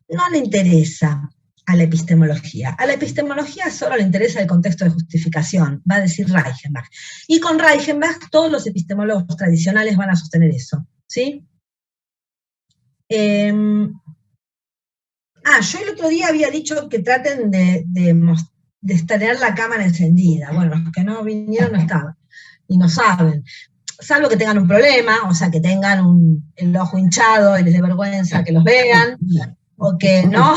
no le interesa a la epistemología. A la epistemología solo le interesa el contexto de justificación, va a decir Reichenbach. Y con Reichenbach todos los epistemólogos tradicionales van a sostener eso, ¿sí? Yo el otro día había dicho que traten de tener la cámara encendida. Bueno, los que no vinieron no estaban, y no saben. Salvo que tengan un problema, o sea, que tengan el ojo hinchado y les dé vergüenza que los vean, o que no,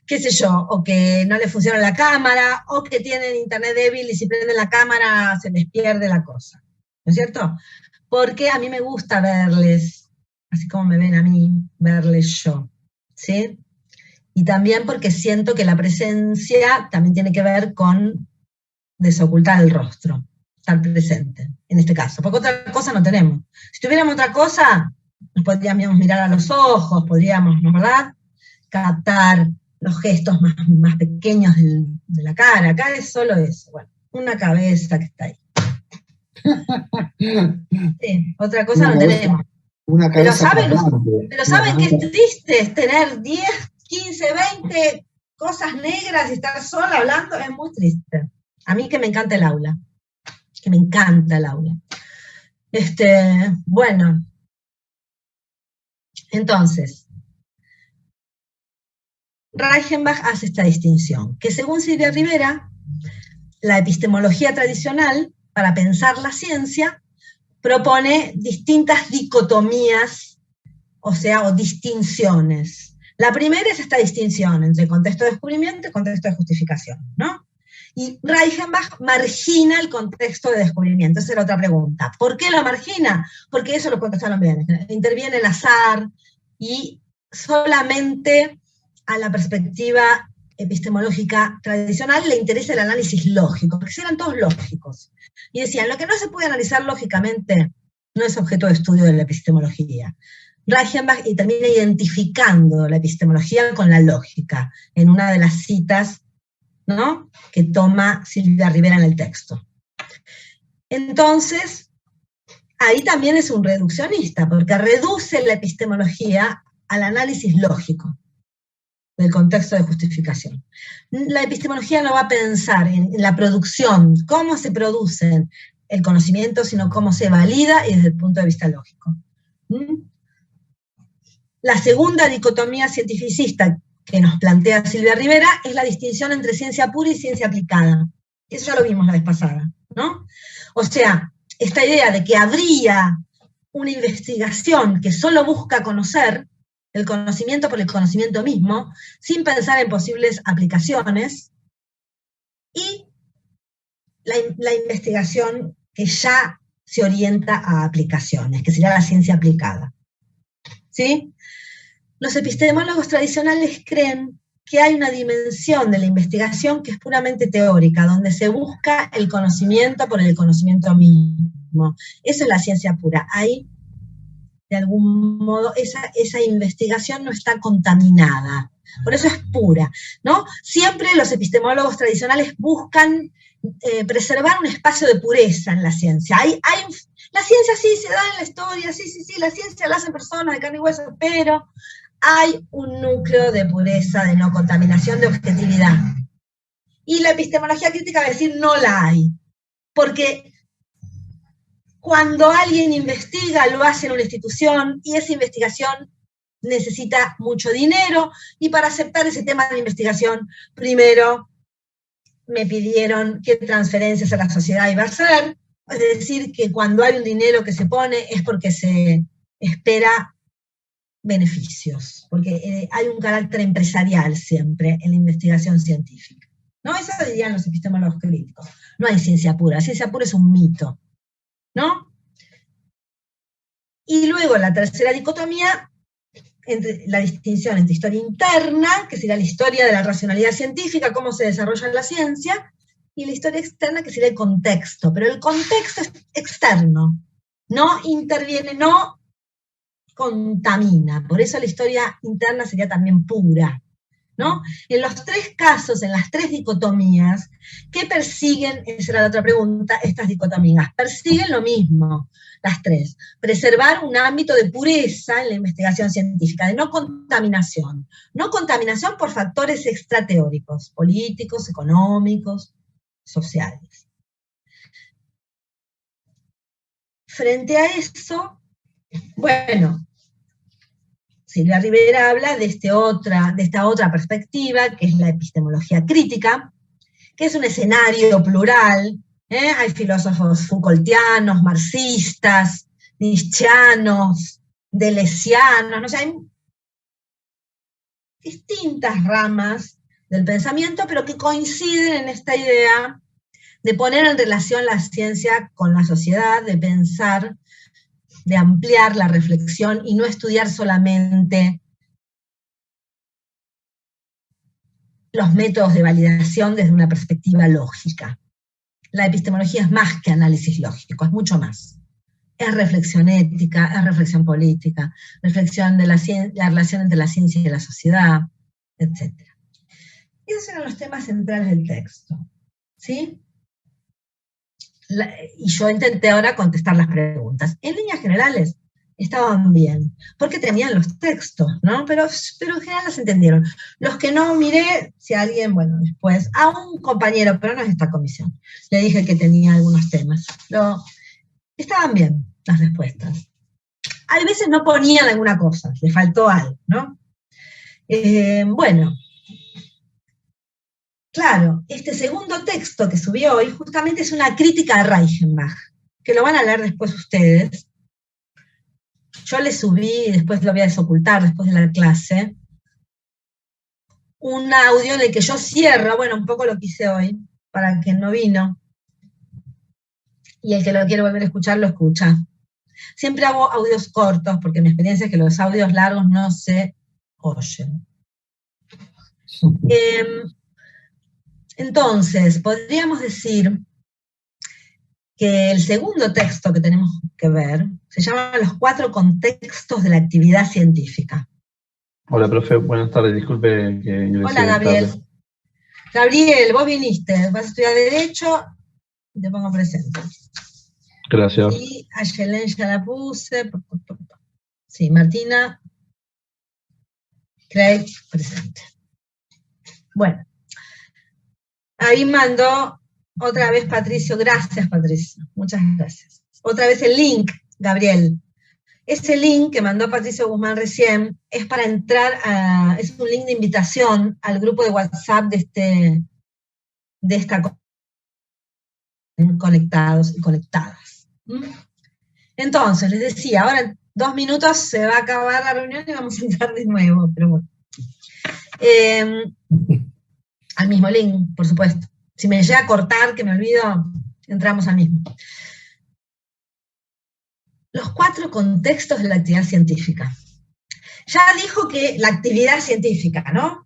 qué sé yo, o que no les funciona la cámara, o que tienen internet débil y si prenden la cámara se les pierde la cosa, ¿no es cierto? Porque a mí me gusta verles, así como me ven a mí, verles yo, ¿sí? Y también porque siento que la presencia también tiene que ver con desocultar el rostro, estar presente, en este caso, porque otra cosa no tenemos. Si tuviéramos otra cosa, nos podríamos mirar a los ojos, podríamos, ¿no, verdad?, captar los gestos más pequeños de la cara. Acá es solo eso, bueno, una cabeza que está ahí. Sí, otra cosa no tenemos. Pero saben que es triste tener 10, 15, 20 cosas negras y estar sola hablando, es muy triste. A mí que me encanta el aula, Bueno, entonces, Reichenbach hace esta distinción, que según Silvia Rivera, la epistemología tradicional, para pensar la ciencia, propone distintas dicotomías, o distinciones. La primera es esta distinción entre contexto de descubrimiento y contexto de justificación, ¿no? Y Reichenbach margina el contexto de descubrimiento. Esa era otra pregunta. ¿Por qué lo margina? Porque eso lo contestaron bien. Interviene el azar y solamente a la perspectiva epistemológica tradicional le interesa el análisis lógico, porque eran todos lógicos. Y decían, lo que no se puede analizar lógicamente no es objeto de estudio de la epistemología. Reichenbach termina identificando la epistemología con la lógica, en una de las citas, ¿no?, que toma Silvia Rivera en el texto. Entonces, ahí también es un reduccionista, porque reduce la epistemología al análisis lógico del contexto de justificación. La epistemología no va a pensar en la producción, cómo se produce el conocimiento, sino cómo se valida y desde el punto de vista lógico. La segunda dicotomía cientificista que nos plantea Silvia Rivera es la distinción entre ciencia pura y ciencia aplicada. Eso ya lo vimos la vez pasada, ¿no? O sea, esta idea de que habría una investigación que solo busca conocer, el conocimiento por el conocimiento mismo, sin pensar en posibles aplicaciones, y la investigación que ya se orienta a aplicaciones, que sería la ciencia aplicada. ¿Sí? Los epistemólogos tradicionales creen que hay una dimensión de la investigación que es puramente teórica, donde se busca el conocimiento por el conocimiento mismo. Eso es la ciencia pura. Ahí, de algún modo, esa investigación no está contaminada. Por eso es pura, ¿no? Siempre los epistemólogos tradicionales buscan preservar un espacio de pureza en la ciencia. La ciencia sí se da en la historia, sí, la ciencia la hacen personas de carne y hueso, pero hay un núcleo de pureza, de no contaminación, de objetividad. Y la epistemología crítica va a decir no la hay, porque cuando alguien investiga lo hace en una institución y esa investigación necesita mucho dinero y para aceptar ese tema de investigación primero me pidieron qué transferencias a la sociedad iba a hacer, es decir, que cuando hay un dinero que se pone es porque se espera beneficios, porque hay un carácter empresarial siempre en la investigación científica. ¿No? Eso dirían los epistemólogos críticos. No hay ciencia pura. La ciencia pura es un mito, ¿no? Y luego la tercera dicotomía, la distinción entre historia interna, que sería la historia de la racionalidad científica, cómo se desarrolla la ciencia, y la historia externa, que sería el contexto. Pero el contexto es externo, no interviene, no contamina. Por eso la historia interna sería también pura. ¿no? En los tres casos, en las tres dicotomías, ¿qué persiguen? Esa era la otra pregunta, estas dicotomías. Persiguen lo mismo, las tres. Preservar un ámbito de pureza en la investigación científica, de no contaminación. No contaminación por factores extrateóricos, políticos, económicos, sociales. Frente a eso, bueno, Silvia Rivera habla de esta otra perspectiva, que es la epistemología crítica, que es un escenario plural. Hay filósofos Foucaultianos, marxistas, nietzscheanos, deleuzianos, no sé, hay distintas ramas del pensamiento, pero que coinciden en esta idea de poner en relación la ciencia con la sociedad, de pensar, de ampliar la reflexión y no estudiar solamente los métodos de validación desde una perspectiva lógica. La epistemología es más que análisis lógico, es mucho más. Es reflexión ética, es reflexión política, reflexión de la relación entre la ciencia y la sociedad, etc. Esos eran los temas centrales del texto, ¿sí? Y yo intenté ahora contestar las preguntas. En líneas generales estaban bien, porque tenían los textos, ¿no? Pero en general las entendieron. Los que no miré, si alguien, bueno, después, a un compañero, pero no es esta comisión, le dije que tenía algunos temas. Pero estaban bien las respuestas. Hay veces no ponían alguna cosa, le faltó algo, ¿no? Bueno, claro, este segundo texto que subí hoy justamente es una crítica a Reichenbach, que lo van a leer después ustedes. Yo le subí, y después lo voy a desocultar después de la clase, un audio en el que yo cierro, bueno, un poco lo que hice hoy, para quien no vino, y el que lo quiere volver a escuchar, lo escucha. Siempre hago audios cortos, porque mi experiencia es que los audios largos no se oyen. Entonces, podríamos decir que el segundo texto que tenemos que ver se llama Los 4 contextos de la actividad científica. Hola, profe, buenas tardes, disculpe que ingresé. Hola, Gabriel. Tarde. Gabriel, vos viniste, vas a estudiar Derecho, te pongo presente. Gracias. Y a Yelén ya la puse. Sí, Martina. Craig, presente. Bueno. Ahí mandó otra vez Patricio. Gracias, Patricio. Muchas gracias. Otra vez el link, Gabriel. Ese link que mandó Patricio Guzmán recién es para entrar a... Es un link de invitación al grupo de WhatsApp de esta conectados y conectadas. Entonces, les decía, ahora en 2 minutos se va a acabar la reunión y vamos a entrar de nuevo, pero bueno. Al mismo link, por supuesto. Si me llega a cortar, que me olvido, entramos al mismo. Los 4 contextos de la actividad científica. Ya dijo que la actividad científica, ¿no?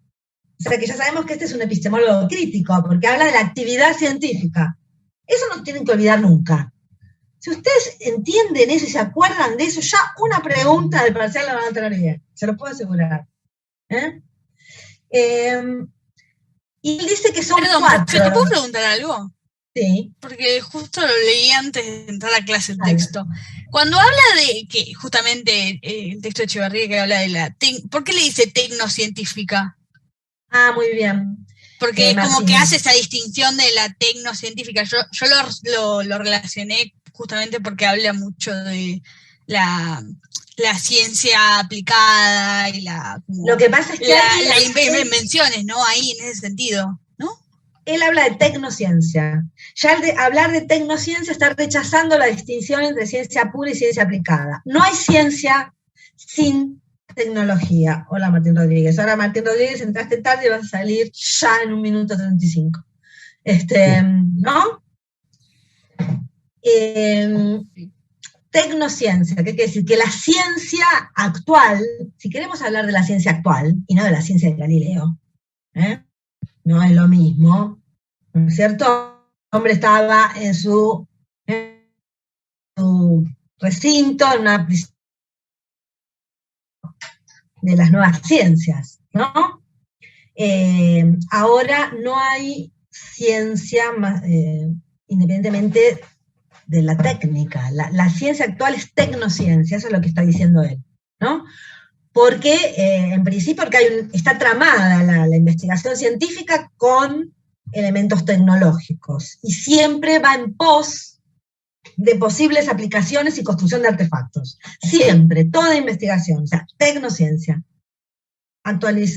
O sea que ya sabemos que este es un epistemólogo crítico, porque habla de la actividad científica. Eso no tienen que olvidar nunca. Si ustedes entienden eso y se acuerdan de eso, ya una pregunta del parcial la van a tener bien, se lo puedo asegurar. Y él dice que son 4. ¿Te puedo preguntar algo? Sí. Porque justo lo leí antes de entrar a clase el texto. Cuando habla de que, justamente, el texto de Echeverría que habla de la... ¿Por qué le dice tecnocientífica? Ah, muy bien. Porque como que hace esa distinción de la tecnocientífica. Yo lo relacioné justamente porque habla mucho de la ciencia aplicada y lo que pasa es que las invenciones, ¿no? Ahí en ese sentido, ¿no? Él habla de tecnociencia. Ya al hablar de tecnociencia está rechazando la distinción entre ciencia pura y ciencia aplicada. No hay ciencia sin tecnología. Hola, Martín Rodríguez. Ahora, Martín Rodríguez, entraste tarde y vas a salir ya en 1 minuto 35. ¿No? Tecnociencia, ¿qué quiere decir? Que la ciencia actual, si queremos hablar de la ciencia actual, y no de la ciencia de Galileo, no es lo mismo, ¿no es cierto? El hombre estaba en su recinto, en una prisión de las nuevas ciencias, ¿no? Ahora no hay ciencia independientemente de la técnica. La ciencia actual es tecnociencia, eso es lo que está diciendo él, ¿no? Porque, en principio, porque está tramada la investigación científica con elementos tecnológicos, y siempre va en pos de posibles aplicaciones y construcción de artefactos. Siempre, toda investigación, o sea, tecnociencia.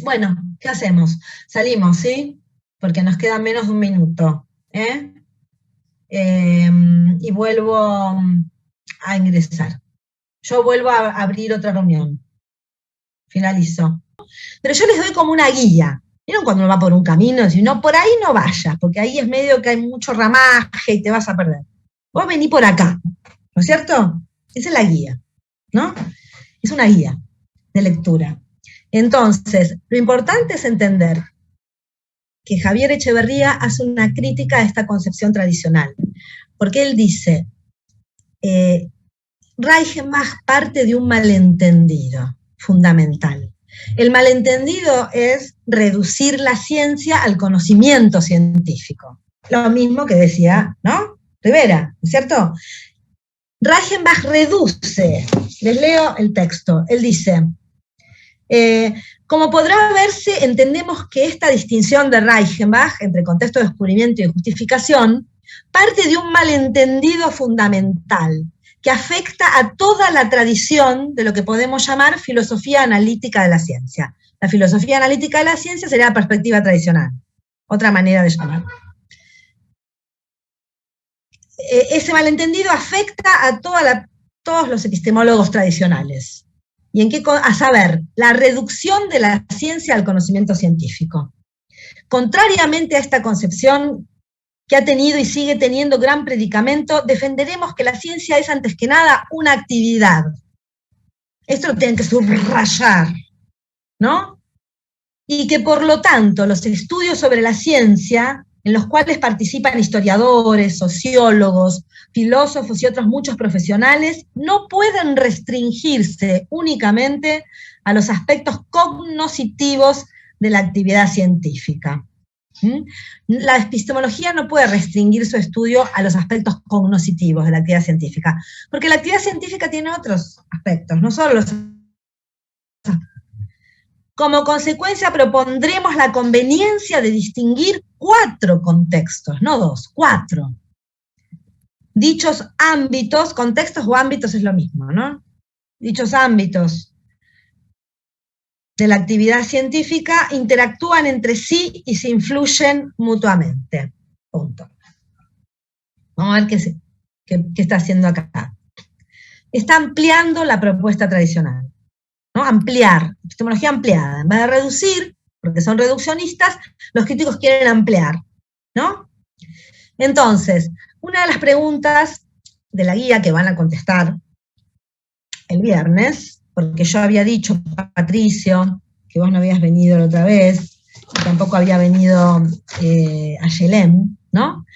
Bueno, ¿qué hacemos? Salimos, ¿sí? Porque nos queda menos de un minuto, y vuelvo a ingresar. Yo vuelvo a abrir otra reunión. Finalizo. Pero yo les doy como una guía. ¿Vieron cuando uno va por un camino? Si no, por ahí no vayas, porque ahí es medio que hay mucho ramaje y te vas a perder. Vos vení por acá, ¿no es cierto? Esa es la guía, ¿no? Es una guía de lectura. Entonces, lo importante es entender que Javier Echeverría hace una crítica a esta concepción tradicional, porque él dice, Reichenbach parte de un malentendido fundamental. El malentendido es reducir la ciencia al conocimiento científico. Lo mismo que decía, ¿no? Rivera, ¿no es cierto? Reichenbach reduce, les leo el texto, él dice, como podrá verse, entendemos que esta distinción de Reichenbach entre contexto de descubrimiento y de justificación parte de un malentendido fundamental que afecta a toda la tradición de lo que podemos llamar filosofía analítica de la ciencia. La filosofía analítica de la ciencia sería la perspectiva tradicional, otra manera de llamarlo. Ese malentendido afecta a todos los epistemólogos tradicionales. ¿Y en qué? A saber, la reducción de la ciencia al conocimiento científico. Contrariamente a esta concepción que ha tenido y sigue teniendo gran predicamento, defenderemos que la ciencia es antes que nada una actividad. Esto lo tienen que subrayar, ¿no? Y que por lo tanto los estudios sobre la ciencia, en los cuales participan historiadores, sociólogos, filósofos y otros muchos profesionales, no pueden restringirse únicamente a los aspectos cognoscitivos de la actividad científica. La epistemología no puede restringir su estudio a los aspectos cognoscitivos de la actividad científica, porque la actividad científica tiene otros aspectos, no solo los. Como consecuencia, propondremos la conveniencia de distinguir 4 contextos, no 2, 4. Dichos ámbitos, contextos o ámbitos es lo mismo, ¿no? Dichos ámbitos de la actividad científica interactúan entre sí y se influyen mutuamente. Punto. Vamos a ver qué está haciendo acá. Está ampliando la propuesta tradicional, ¿no? Ampliar, epistemología ampliada. En vez de reducir, porque son reduccionistas, los críticos quieren ampliar, ¿no? Entonces, una de las preguntas de la guía que van a contestar el viernes, porque yo había dicho, Patricio, que vos no habías venido la otra vez, y tampoco había venido Ayelem, ¿no?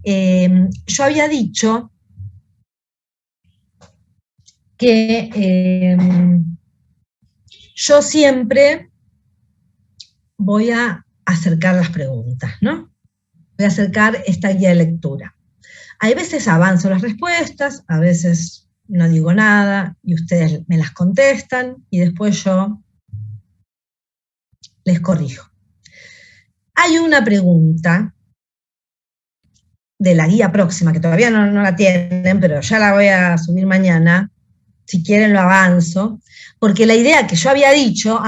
Yo había dicho que yo siempre voy a acercar las preguntas, ¿no? Voy a acercar esta guía de lectura. Hay veces avanzo las respuestas, a veces no digo nada, y ustedes me las contestan, y después yo les corrijo. Hay una pregunta de la guía próxima, que todavía no la tienen, pero ya la voy a subir mañana, si quieren lo avanzo, porque la idea que yo había dicho,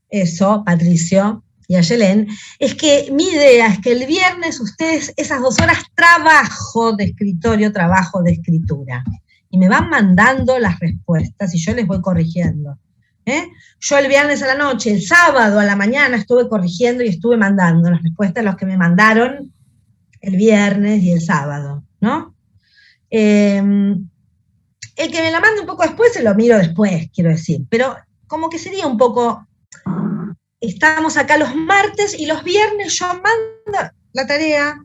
eso, Patricio y Ayelén, es que mi idea es que el viernes ustedes, esas 2 horas, trabajo de escritorio, trabajo de escritura, y me van mandando las respuestas y yo les voy corrigiendo. Yo el viernes a la noche, el sábado a la mañana estuve corrigiendo y estuve mandando las respuestas a los que me mandaron el viernes y el sábado, ¿no? El que me la mande un poco después se lo miro después, quiero decir, pero como que sería un poco, estamos acá los martes y los viernes yo mando la tarea,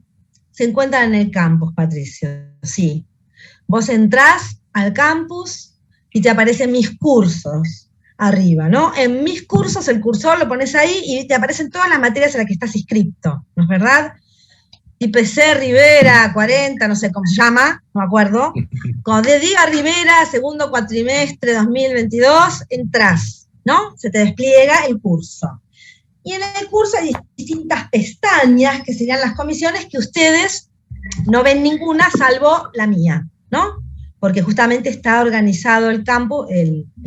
se encuentran en el campus, Patricio, sí. Vos entrás al campus y te aparecen mis cursos, arriba, ¿no? En mis cursos, el cursor lo pones ahí y te aparecen todas las materias en las que estás inscripto, ¿no es verdad? IPC Rivera 40, no sé cómo se llama, no me acuerdo. Cuando te diga Rivera, segundo cuatrimestre 2022, entras, ¿no? Se te despliega el curso. Y en el curso hay distintas pestañas, que serían las comisiones, que ustedes no ven ninguna salvo la mía, ¿no? Porque justamente está organizado el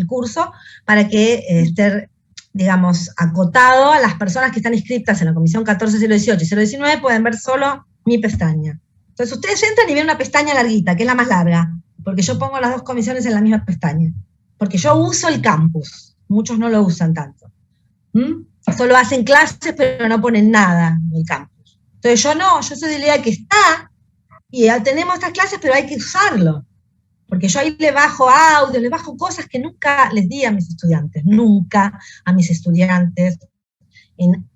curso, para que esté, digamos, acotado a las personas que están inscritas en la comisión 14, 018 y 019, pueden ver solo mi pestaña. Entonces ustedes entran y ven una pestaña larguita, que es la más larga, porque yo pongo las dos comisiones en la misma pestaña, porque yo uso el campus, muchos no lo usan tanto. Solo hacen clases, pero no ponen nada en el campus. Entonces yo no, yo soy de la idea que está, y ya tenemos estas clases, pero hay que usarlo. Porque yo ahí le bajo audio, le bajo cosas que nunca les di a mis estudiantes, nunca a mis estudiantes. En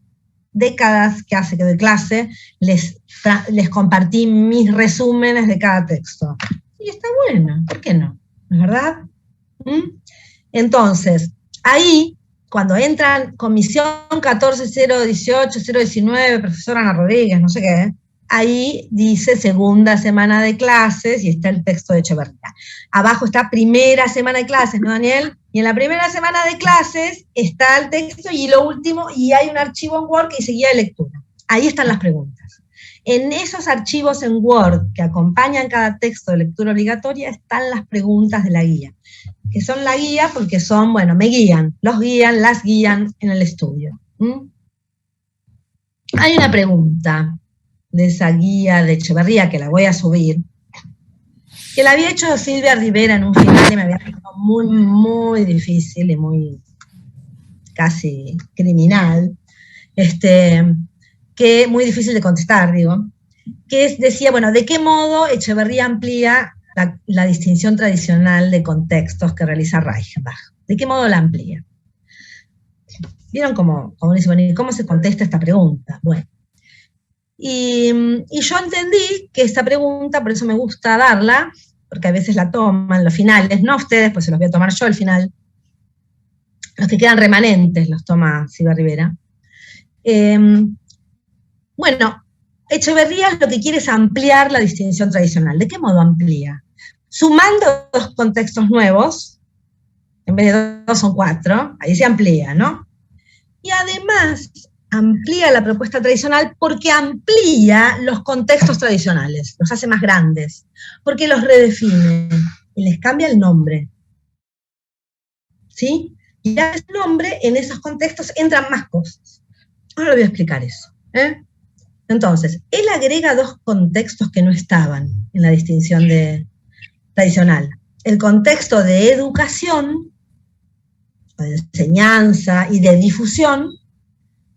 décadas que hace que doy clase, les compartí mis resúmenes de cada texto. Y está bueno, ¿por qué no? ¿No es verdad? Entonces, ahí, cuando entran comisión 14-018, 019, profesora Ana Rodríguez, no sé qué, ahí dice segunda semana de clases y está el texto de Echeverría. Abajo está primera semana de clases, ¿no, Daniel? Y en la primera semana de clases está el texto y lo último, y hay un archivo en Word que dice guía de lectura. Ahí están las preguntas. En esos archivos en Word que acompañan cada texto de lectura obligatoria están las preguntas de la guía, que son la guía porque son, bueno, me guían, los guían, las guían en el estudio. Hay una pregunta de esa guía de Echeverría, que la voy a subir, que la había hecho Silvia Rivera en un final y me había quedado muy, muy difícil y muy casi criminal, que muy difícil de contestar, digo, que decía, bueno, ¿de qué modo Echeverría amplía la distinción tradicional de contextos que realiza Reichenbach? ¿De qué modo la amplía? ¿Vieron cómo dice, bueno, ¿y cómo se contesta esta pregunta? Bueno, y yo entendí que esta pregunta, por eso me gusta darla, porque a veces la toman los finales, no ustedes, pues se los voy a tomar yo al final, los que quedan remanentes los toma Silvia Rivera. Bueno, Echeverría lo que quiere es ampliar la distinción tradicional. ¿De qué modo amplía? Sumando dos contextos nuevos, en vez de 2 son 4, ahí se amplía, ¿no? Y además amplía la propuesta tradicional porque amplía los contextos tradicionales, los hace más grandes, porque los redefine y les cambia el nombre. ¿Sí? Y a ese nombre, en esos contextos entran más cosas. Ahora voy a explicar eso. Entonces, él agrega 2 contextos que no estaban en la distinción tradicional. El contexto de educación, o de enseñanza y de difusión,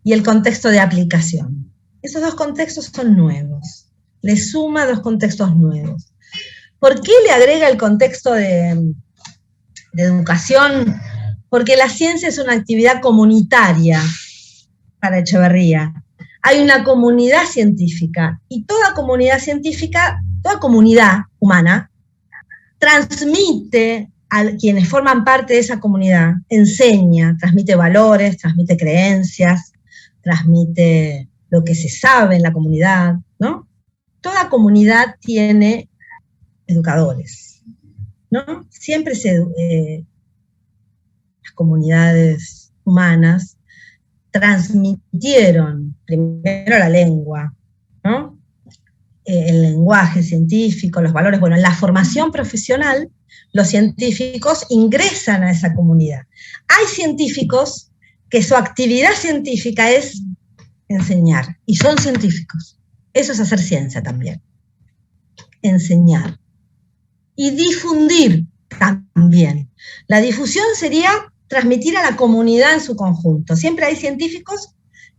y el contexto de aplicación. Esos 2 contextos son nuevos. Le suma 2 contextos nuevos. ¿Por qué le agrega el contexto de educación? Porque la ciencia es una actividad comunitaria para Echeverría. Hay una comunidad científica, y toda comunidad científica, toda comunidad humana, transmite a quienes forman parte de esa comunidad, enseña, transmite valores, transmite creencias, transmite lo que se sabe en la comunidad, ¿no? Toda comunidad tiene educadores, ¿no? Siempre las comunidades humanas transmitieron primero la lengua, ¿no? El lenguaje científico, los valores. Bueno, en la formación profesional, los científicos ingresan a esa comunidad. Hay científicos que su actividad científica es enseñar, y son científicos. Eso es hacer ciencia también. Enseñar. Y difundir también. La difusión sería transmitir a la comunidad en su conjunto. Siempre hay científicos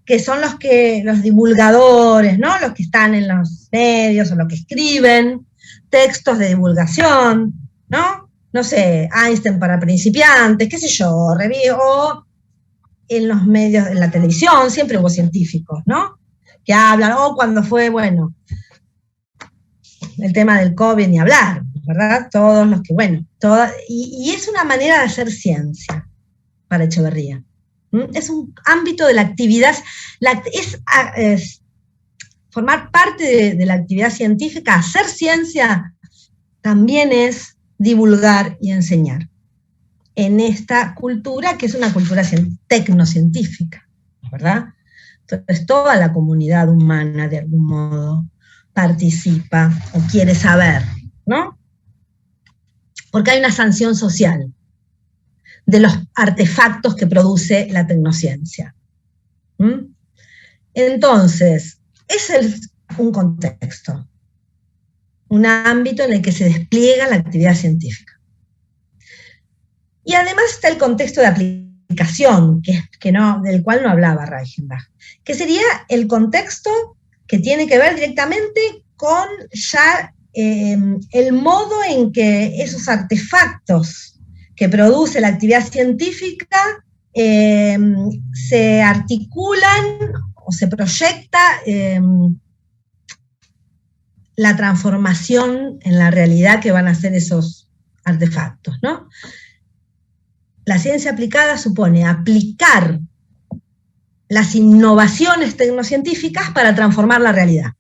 que son los divulgadores, ¿no? Los que están en los medios, o los que escriben textos de divulgación, ¿no? No sé, Einstein para principiantes, qué sé yo, o en los medios, en la televisión, siempre hubo científicos, ¿no? Que hablan, cuando fue, bueno, el tema del COVID ni hablar, ¿verdad? Todos los que, bueno, y es una manera de hacer ciencia. para Echeverría. Es un ámbito de la actividad, es formar parte de la actividad científica, hacer ciencia, también es divulgar y enseñar en esta cultura que es una cultura tecnocientífica, ¿verdad? Entonces toda la comunidad humana de algún modo participa o quiere saber, ¿no? Porque hay una sanción social de los artefactos que produce la tecnociencia. Entonces, es un contexto, un ámbito en el que se despliega la actividad científica. Y además está el contexto de aplicación, del cual no hablaba Reichenbach, que sería el contexto que tiene que ver directamente con ya el modo en que esos artefactos que produce la actividad científica se articulan o se proyecta la transformación en la realidad que van a hacer esos artefactos, ¿no? La ciencia aplicada supone aplicar las innovaciones tecnocientíficas para transformar la realidad.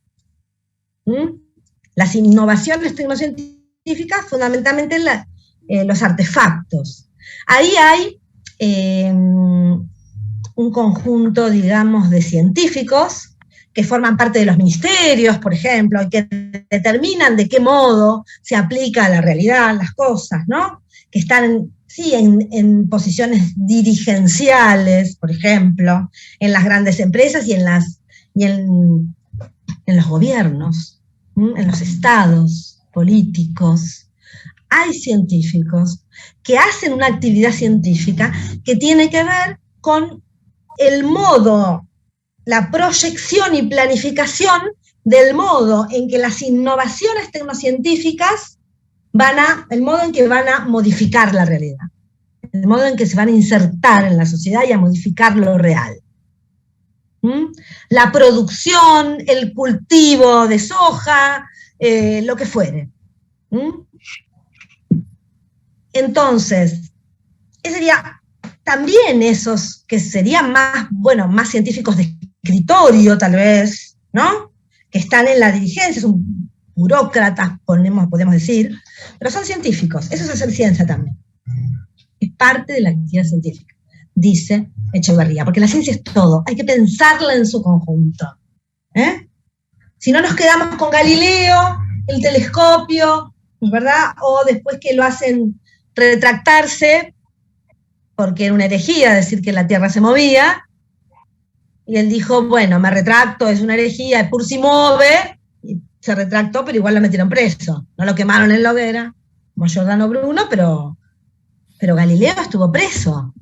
Las innovaciones tecnocientíficas fundamentalmente los artefactos. Ahí hay un conjunto, digamos, de científicos que forman parte de los ministerios, por ejemplo, y que determinan de qué modo se aplica a la realidad las cosas, ¿no? Que están, sí, en posiciones dirigenciales, por ejemplo, en las grandes empresas y en los gobiernos, en los estados políticos. Hay científicos que hacen una actividad científica que tiene que ver con el modo, la proyección y planificación del modo en que las innovaciones tecnocientíficas el modo en que van a modificar la realidad, el modo en que se van a insertar en la sociedad y a modificar lo real. La producción, el cultivo de soja, lo que fuere. Entonces, sería también esos que serían más científicos de escritorio, tal vez, ¿no? Que están en la dirigencia, son burócratas, podemos decir, pero son científicos, eso es hacer ciencia también. Es parte de la actividad científica, dice Echeverría, porque la ciencia es todo, hay que pensarla en su conjunto. Si no nos quedamos con Galileo, el telescopio, ¿verdad? O después que lo hacen retractarse, porque era una herejía decir que la Tierra se movía, y él dijo, bueno, me retracto, es una herejía, es pur si mueve, y se retractó, pero igual lo metieron preso, no lo quemaron en la hoguera, como Giordano Bruno, pero Galileo estuvo preso,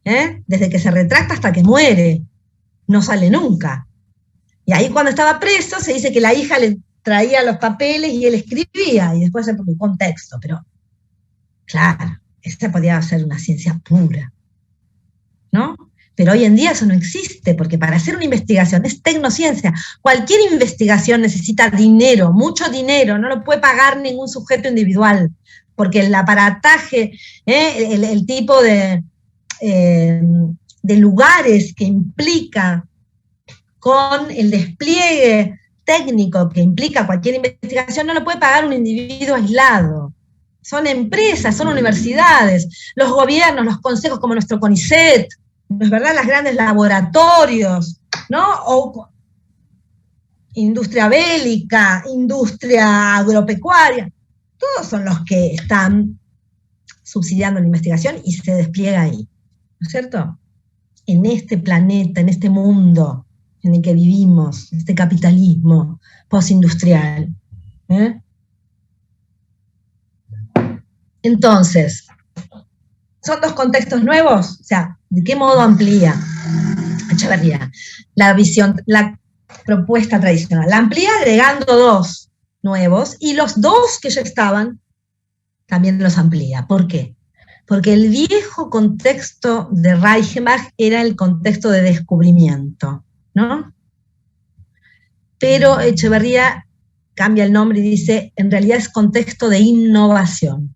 desde que se retracta hasta que muere, no sale nunca. Y ahí cuando estaba preso se dice que la hija le traía los papeles y él escribía, y después se publicó un texto, pero claro, esta podía ser una ciencia pura, ¿no? Pero hoy en día eso no existe, porque para hacer una investigación es tecnociencia. Cualquier investigación necesita dinero, mucho dinero, no lo puede pagar ningún sujeto individual, porque el aparataje, el tipo de lugares que implica con el despliegue técnico que implica cualquier investigación, no lo puede pagar un individuo aislado. Son empresas, son universidades, los gobiernos, los consejos como nuestro CONICET, ¿no es verdad? Los grandes laboratorios, ¿no? O industria bélica, industria agropecuaria, todos son los que están subsidiando la investigación y se despliega ahí, ¿no es cierto? En este planeta, en este mundo en el que vivimos, este capitalismo postindustrial. Entonces, ¿son dos contextos nuevos? O sea, ¿de qué modo amplía Echeverría la visión, la propuesta tradicional? La amplía agregando dos nuevos, y los dos que ya estaban también los amplía. ¿Por qué? Porque el viejo contexto de Reichenbach era el contexto de descubrimiento, ¿no? Pero Echeverría cambia el nombre y dice, en realidad es contexto de innovación.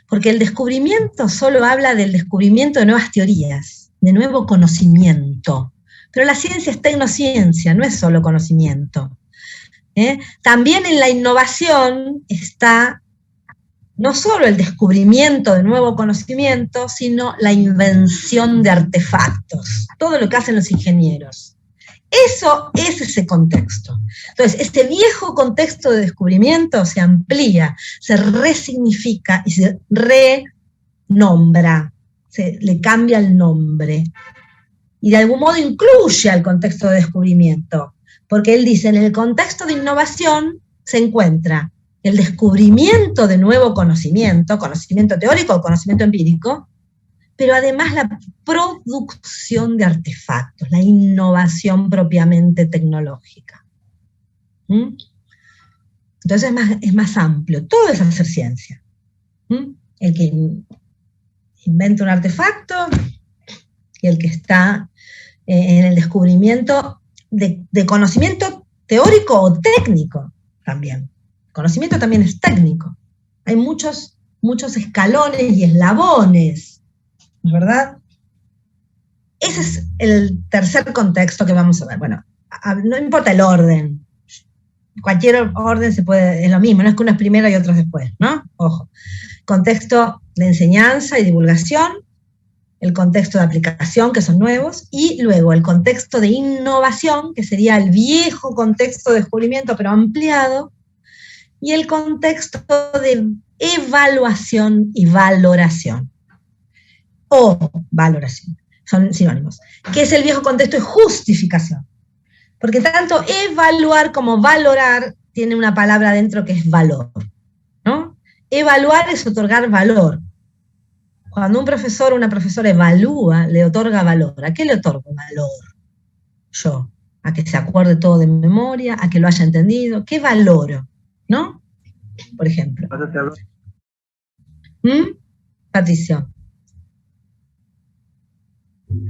Porque el descubrimiento solo habla del descubrimiento de nuevas teorías, de nuevo conocimiento. Pero la ciencia es tecnociencia, no es solo conocimiento. También en la innovación está no solo el descubrimiento de nuevo conocimiento, sino la invención de artefactos, todo lo que hacen los ingenieros. Eso es ese contexto. Entonces, este viejo contexto de descubrimiento se amplía, se resignifica y se renombra, le cambia el nombre. Y de algún modo incluye al contexto de descubrimiento, porque él dice, en el contexto de innovación se encuentra el descubrimiento de nuevo conocimiento, conocimiento teórico o conocimiento empírico, pero además la producción de artefactos, la innovación propiamente tecnológica. Entonces es más amplio, todo es hacer ciencia. El que inventa un artefacto y el que está en el descubrimiento de conocimiento teórico o técnico también. Conocimiento también es técnico. Hay muchos escalones y eslabones, ¿verdad? Ese es el tercer contexto que vamos a ver. Bueno, no importa el orden. Cualquier orden es lo mismo, no es que uno es primero y otro es después, ¿no? Ojo. Contexto de enseñanza y divulgación, el contexto de aplicación, que son nuevos, y luego el contexto de innovación, que sería el viejo contexto de descubrimiento, pero ampliado, y el contexto de evaluación y valoración. O valoración, son sinónimos. Que es el viejo contexto de justificación. Porque tanto evaluar como valorar tiene una palabra dentro que es valor, ¿no? Evaluar es otorgar valor. Cuando un profesor o una profesora evalúa, le otorga valor. ¿A qué le otorgo valor? Yo. A que se acuerde todo de memoria, a que lo haya entendido. ¿Qué valoro? ¿No? Por ejemplo. Patricio.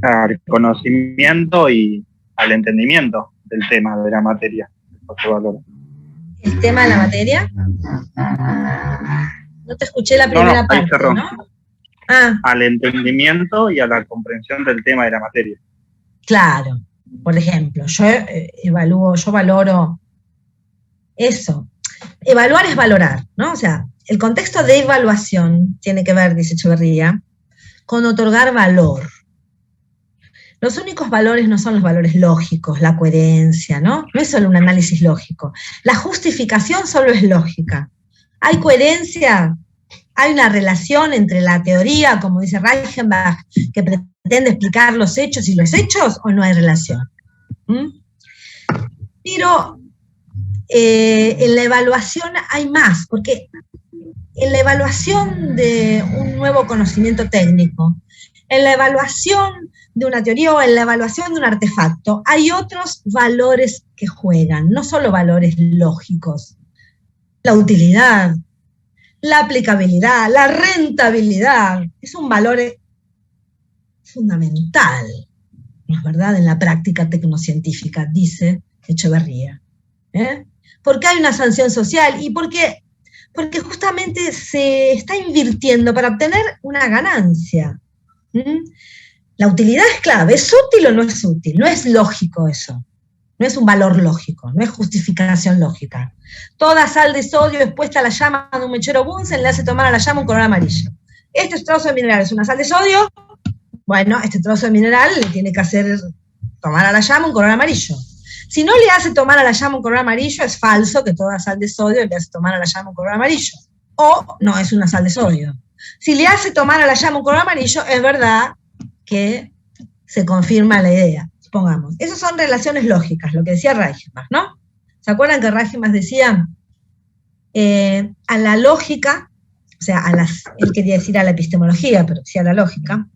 Al conocimiento y al entendimiento del tema, de la materia. ¿El tema de la materia? No te escuché la primera parte, ¿no? Al entendimiento y a la comprensión del tema de la materia. Claro. Por ejemplo, yo valoro eso. Evaluar es valorar, ¿no? O sea, el contexto de evaluación tiene que ver, dice Echeverría, con otorgar valor. Los únicos valores no son los valores lógicos, la coherencia, ¿no? No es solo un análisis lógico. La justificación solo es lógica. Hay coherencia, hay una relación entre la teoría, como dice Reichenbach, que pretende explicar los hechos y los hechos, o no hay relación. Pero en la evaluación hay más, porque en la evaluación de un nuevo conocimiento técnico, en la evaluación de una teoría o en la evaluación de un artefacto, hay otros valores que juegan, no solo valores lógicos. La utilidad, la aplicabilidad, la rentabilidad, es un valor fundamental, ¿no es verdad?, en la práctica tecnocientífica, dice Echeverría. ¿Por qué hay una sanción social? Y porque justamente se está invirtiendo para obtener una ganancia. La utilidad es clave, ¿es útil o no es útil? No es lógico eso, no es un valor lógico, no es justificación lógica. Toda sal de sodio expuesta a la llama de un mechero Bunsen le hace tomar a la llama un color amarillo. Este trozo de mineral es una sal de sodio, bueno, este trozo de mineral le tiene que hacer tomar a la llama un color amarillo. Si no le hace tomar a la llama un color amarillo, es falso que toda sal de sodio le hace tomar a la llama un color amarillo. O no es una sal de sodio. Si le hace tomar a la llama un color amarillo, es verdad que se confirma la idea, supongamos. Esas son relaciones lógicas, lo que decía Reichenbach, ¿no? ¿Se acuerdan que Reichenbach decía a la lógica, o sea, él quería decir a la epistemología, pero decía a la lógica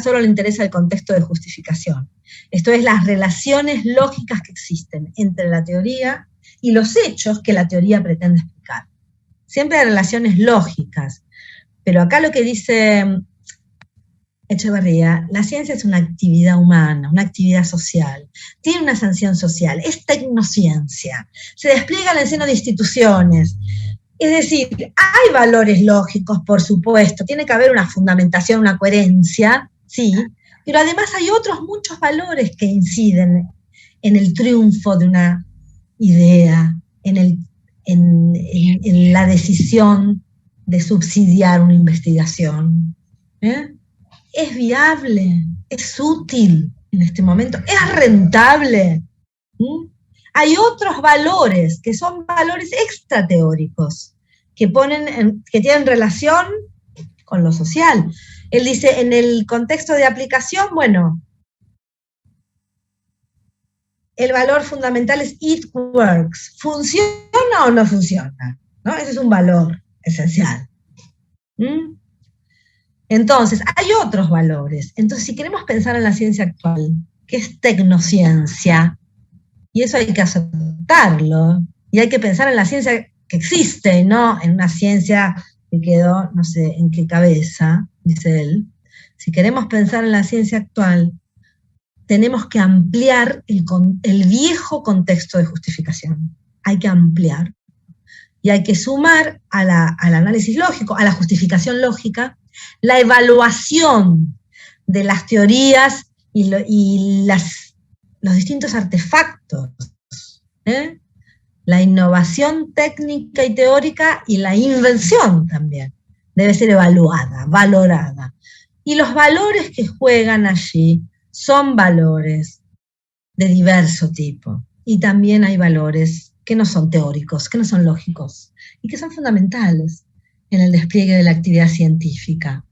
solo le interesa el contexto de justificación. Esto es, las relaciones lógicas que existen entre la teoría y los hechos que la teoría pretende explicar. Siempre hay relaciones lógicas, pero acá lo que dice Echeverría, la ciencia es una actividad humana, una actividad social, tiene una sanción social, es tecnociencia, se despliega en el seno de instituciones, Es decir, hay valores lógicos, por supuesto, tiene que haber una fundamentación, una coherencia, sí, pero además hay otros muchos valores que inciden en el triunfo de una idea, en la decisión de subsidiar una investigación. ¿Es viable? ¿Es útil en este momento? ¿Es rentable? Hay otros valores que son valores extrateóricos, que tienen relación con lo social. Él dice, en el contexto de aplicación, bueno, el valor fundamental es it works. ¿Funciona o no funciona? ¿No? Ese es un valor esencial. Entonces, hay otros valores. Entonces, si queremos pensar en la ciencia actual, que es tecnociencia, y eso hay que aceptarlo, y hay que pensar en la ciencia que existe, no en una ciencia que quedó, no sé, en qué cabeza, dice él. Si queremos pensar en la ciencia actual, tenemos que ampliar el viejo contexto de justificación. Hay que ampliar. Y hay que sumar al análisis lógico, a la justificación lógica, la evaluación de las teorías y los distintos artefactos, la innovación técnica y teórica y la invención también debe ser evaluada, valorada. Y los valores que juegan allí son valores de diverso tipo. Y también hay valores que no son teóricos, que no son lógicos, y que son fundamentales en el despliegue de la actividad científica.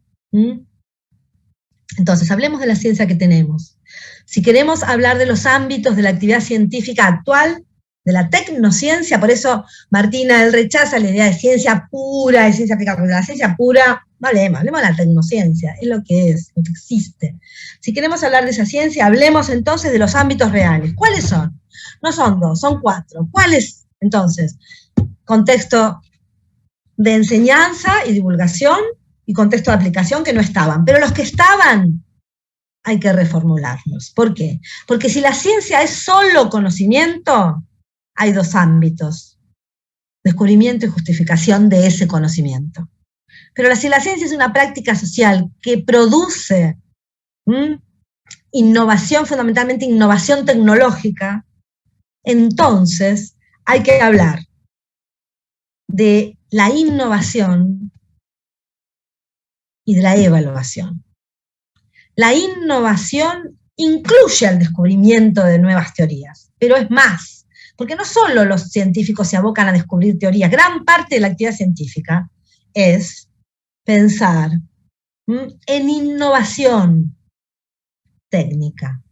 Entonces, hablemos de la ciencia que tenemos. Si queremos hablar de los ámbitos de la actividad científica actual, de la tecnociencia, por eso Martina, él rechaza la idea de ciencia pura, de ciencia aplicada, porque la ciencia pura, no hablemos de la tecnociencia, es lo que existe. Si queremos hablar de esa ciencia, hablemos entonces de los ámbitos reales. ¿Cuáles son? No son 2, son 4. ¿Cuáles, entonces? Contexto de enseñanza y divulgación y contexto de aplicación que no estaban. Pero los que estaban, hay que reformularlos. ¿Por qué? Porque si la ciencia es solo conocimiento, hay 2 ámbitos: descubrimiento y justificación de ese conocimiento. Pero si la ciencia es una práctica social que produce innovación, fundamentalmente innovación tecnológica, entonces hay que hablar de la innovación y de la evaluación. La innovación incluye el descubrimiento de nuevas teorías, pero es más, porque no solo los científicos se abocan a descubrir teorías, gran parte de la actividad científica es pensar en innovación técnica.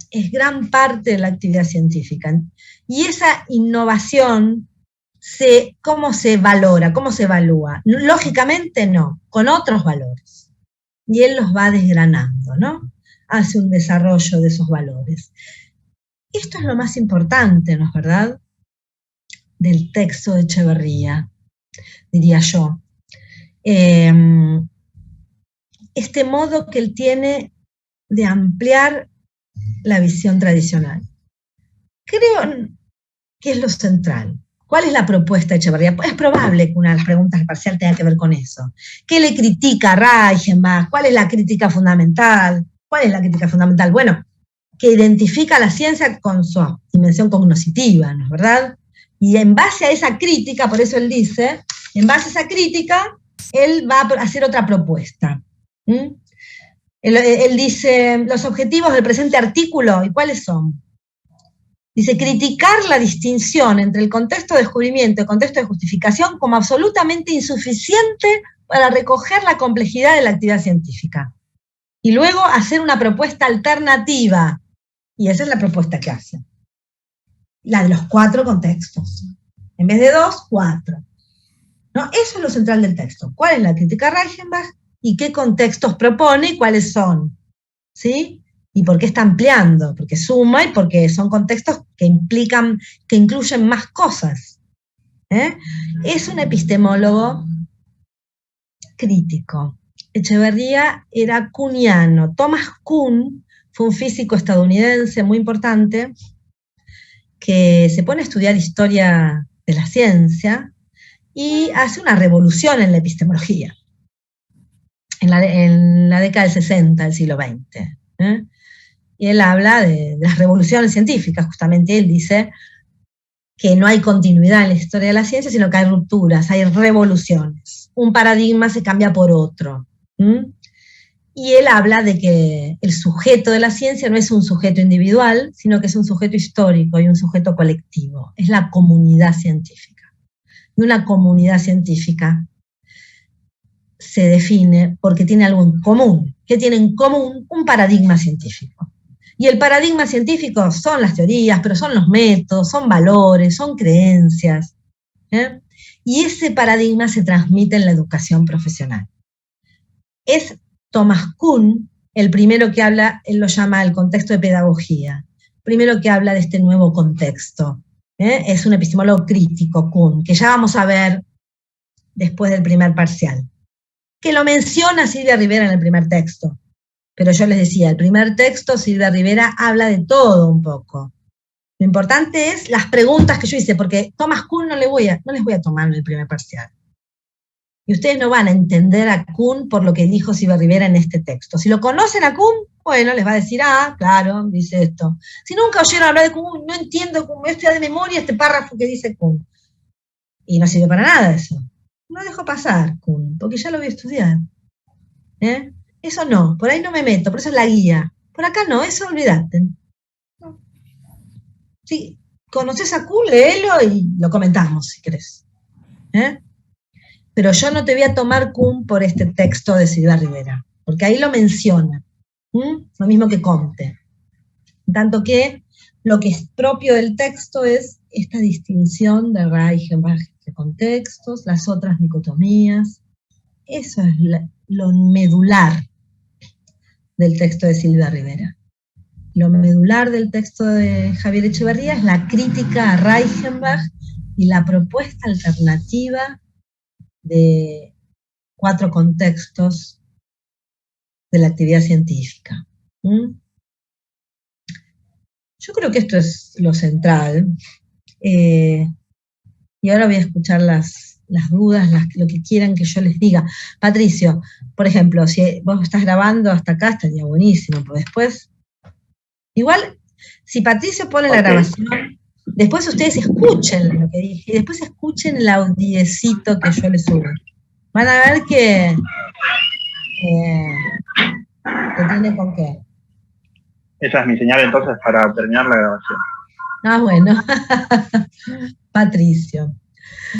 Es gran parte de la actividad científica. Y esa innovación, ¿cómo se valora? ¿Cómo se evalúa? Lógicamente no, con otros valores. Y él los va desgranando, ¿no? Hace un desarrollo de esos valores. Esto es lo más importante, ¿no es verdad?, del texto de Echeverría, diría yo. Este modo que él tiene de ampliar la visión tradicional. Creo que es lo central. ¿Cuál es la propuesta de Echeverría? Es probable que una de las preguntas parcial tenga que ver con eso. ¿Qué le critica a Reichenbach? ¿Cuál es la crítica fundamental? ¿Cuál es la crítica fundamental? Bueno, que identifica la ciencia con su dimensión cognoscitiva, ¿no es verdad? Y en base a esa crítica, por eso él dice, en base a esa crítica, él va a hacer otra propuesta. Él dice, los objetivos del presente artículo, ¿y cuáles son? Dice, criticar la distinción entre el contexto de descubrimiento y el contexto de justificación como absolutamente insuficiente para recoger la complejidad de la actividad científica. Y luego hacer una propuesta alternativa. Y esa es la propuesta que hace. La de los 4 contextos. En vez de 2, 4. ¿No? Eso es lo central del texto. ¿Cuál es la crítica a Reichenbach? ¿Y qué contextos propone y cuáles son? ¿Sí? ¿Y por qué está ampliando? Porque suma y porque son contextos que incluyen más cosas. Es un epistemólogo crítico. Echeverría era kuhniano. Thomas Kuhn fue un físico estadounidense muy importante que se pone a estudiar historia de la ciencia y hace una revolución en la epistemología, en la década del 60 del siglo XX. Y él habla de las revoluciones científicas, justamente él dice que no hay continuidad en la historia de la ciencia, sino que hay rupturas, hay revoluciones. Un paradigma se cambia por otro. Y él habla de que el sujeto de la ciencia no es un sujeto individual, sino que es un sujeto histórico y un sujeto colectivo. Es la comunidad científica. Y una comunidad científica se define porque tiene algo en común. ¿Qué tiene en común? Un paradigma científico. Y el paradigma científico son las teorías, pero son los métodos, son valores, son creencias. Y ese paradigma se transmite en la educación profesional. Es Thomas Kuhn el primero que habla, él lo llama el contexto de pedagogía, primero que habla de este nuevo contexto. Es un epistemólogo crítico, Kuhn, que ya vamos a ver después del primer parcial, que lo menciona Silvia Rivera en el primer texto. Pero yo les decía, el primer texto, Silvia Rivera habla de todo un poco. Lo importante es las preguntas que yo hice, porque Thomas Kuhn no les voy a tomar en el primer parcial. Y ustedes no van a entender a Kuhn por lo que dijo Silvia Rivera en este texto. Si lo conocen a Kuhn, bueno, les va a decir, claro, dice esto. Si nunca oyeron hablar de Kuhn, no entiendo cómo estoy de memoria este párrafo que dice Kuhn. Y no sirve para nada eso. No dejo pasar Kuhn, porque ya lo voy a estudiar. Eso no, por ahí no me meto, por eso es la guía. Por acá no, eso olvídate. No. Si conoces a Kuhn, léelo y lo comentamos si querés. Pero yo no te voy a tomar Kuhn por este texto de Silvia Rivera, porque ahí lo menciona. Lo mismo que Comte. Tanto que lo que es propio del texto es esta distinción de Reichenbach de contextos, las otras dicotomías. Eso es lo medular del texto de Silvia Rivera. Lo medular del texto de Javier Echeverría es la crítica a Reichenbach y la propuesta alternativa de 4 contextos de la actividad científica. Yo creo que esto es lo central. Y ahora voy a escuchar las dudas, lo que quieran que yo les diga. Patricio, por ejemplo, si vos estás grabando hasta acá, estaría buenísimo, pero después, igual, si Patricio pone la grabación, después ustedes escuchen lo que dije, y después escuchen el audiecito que yo les subo. Van a ver que tiene con qué. Esa es mi señal entonces para terminar la grabación. Bueno. Patricio.